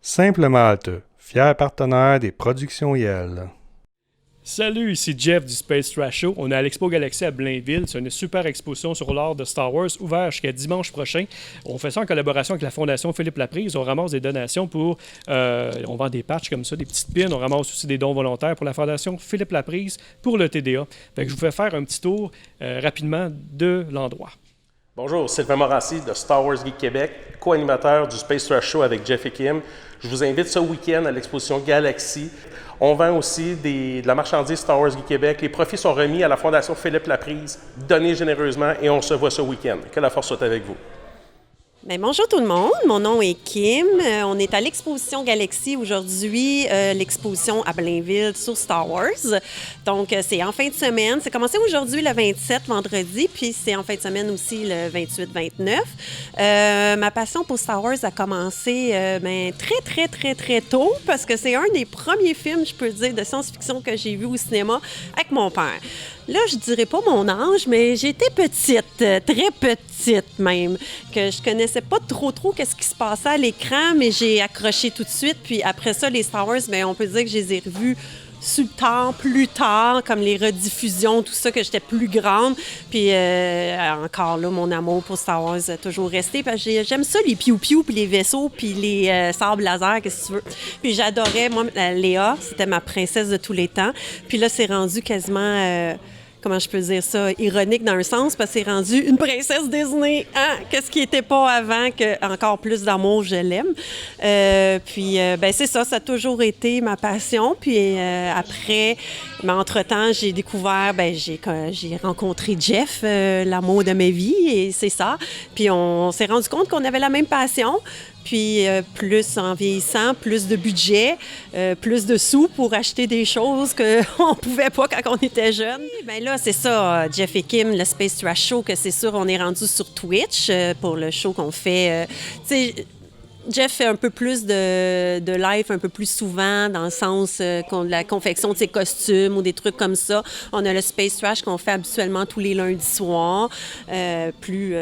Simple Malte, fier partenaire des productions YEL. Salut, ici Jeff du Space Trash Show. On est à l'Expo Galaxy à Blainville. C'est une super exposition sur l'art de Star Wars ouvert jusqu'à dimanche prochain. On fait ça en collaboration avec la Fondation Philippe Laprise. On ramasse des donations pour... on vend des patchs comme ça, des petites pins. On ramasse aussi des dons volontaires pour la Fondation Philippe Laprise pour le TDA. Fait que je vous fais faire un petit tour rapidement de l'endroit. Bonjour, Sylvain Morancy de Star Wars Geek Québec, co-animateur du Space Trash Show avec Jeff et Kim. Je vous invite ce week-end à l'exposition Galaxy. On vend aussi de la marchandise Star Wars Geek Québec. Les profits sont remis à la Fondation Philippe Laprise. Donnez généreusement et on se voit ce week-end. Que la force soit avec vous. Bien, bonjour tout le monde, mon nom est Kim. On est à l'exposition Galaxy aujourd'hui, l'exposition à Blainville sur Star Wars. Donc, c'est en fin de semaine. C'est commencé aujourd'hui le 27, vendredi, puis c'est en fin de semaine aussi le 28-29. Ma passion pour Star Wars a commencé très tôt parce que c'est un des premiers films, je peux dire, de science-fiction que j'ai vu au cinéma avec mon père. Là, je dirais pas mon âge, mais j'étais petite, très petite même, que je connaissais pas trop qu'est-ce qui se passait à l'écran, mais j'ai accroché tout de suite. Puis après ça, les Star Wars, bien, on peut dire que je les ai revus plus tard, comme les rediffusions, tout ça, que j'étais plus grande. Puis encore là, mon amour pour Star Wars a toujours resté, parce que j'aime ça, les piou-piou, puis les vaisseaux, puis les sabres laser, qu'est-ce que tu veux. Puis j'adorais, moi, Léa, c'était ma princesse de tous les temps. Puis là, c'est rendu quasiment... comment je peux dire ça, ironique dans un sens, parce que c'est rendu une princesse Disney. Hein? Qu'est-ce qui n'était pas avant que encore plus d'amour, je l'aime. C'est ça a toujours été ma passion. Puis après, entre-temps, j'ai découvert, j'ai rencontré Jeff, l'amour de ma vie, et c'est ça. Puis on s'est rendu compte qu'on avait la même passion. Puis plus en vieillissant, plus de budget, plus de sous pour acheter des choses qu'on ne pouvait pas quand on était jeune. Bien là, c'est ça, Jeff et Kim, le Space Trash Show, que c'est sûr, on est rendu sur Twitch pour le show qu'on fait. Jeff fait un peu plus de live un peu plus souvent, dans le sens de la confection de ses costumes ou des trucs comme ça. On a le Space Trash qu'on fait habituellement tous les lundis soirs, plus...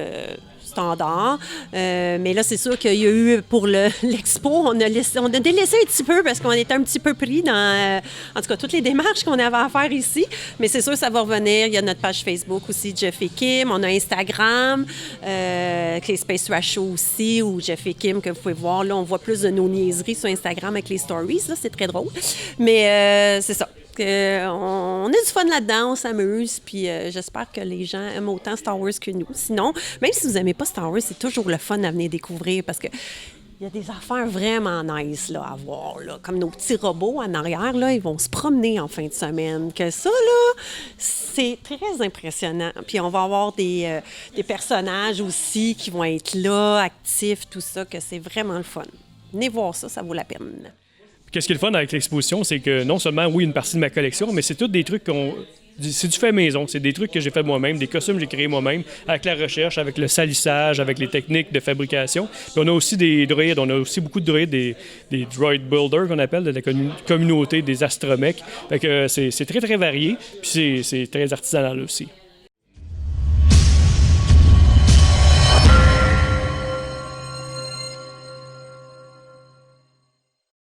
standard. Mais là, c'est sûr qu'il y a eu, pour l'expo, on a délaissé un petit peu parce qu'on était un petit peu pris dans, en tout cas, toutes les démarches qu'on avait à faire ici. Mais c'est sûr que ça va revenir. Il y a notre page Facebook aussi, Jeff et Kim. On a Instagram, avec les Space Trash Show aussi, ou Jeff et Kim, que vous pouvez voir. Là, on voit plus de nos niaiseries sur Instagram avec les stories. Là, c'est très drôle. Mais c'est ça. On a du fun là-dedans, on s'amuse, puis j'espère que les gens aiment autant Star Wars que nous. Sinon, même si vous n'aimez pas Star Wars, c'est toujours le fun à venir découvrir, parce que il y a des affaires vraiment nice là, à voir, là. Comme nos petits robots en arrière, là, ils vont se promener en fin de semaine. Que ça, là, c'est très impressionnant. Puis on va avoir des personnages aussi qui vont être là, actifs, tout ça, que c'est vraiment le fun. Venez voir ça, ça vaut la peine. Qu'est-ce qui est le fun avec l'exposition, c'est que non seulement, oui, une partie de ma collection, mais c'est tous des trucs c'est du fait maison. C'est des trucs que j'ai fait moi-même, des costumes que j'ai créés moi-même, avec la recherche, avec le salissage, avec les techniques de fabrication. Puis on a aussi des droïdes, on a aussi beaucoup de droïdes, des droid builders qu'on appelle, de la communauté des astromechs. Fait que c'est très varié, puis c'est très artisanal aussi.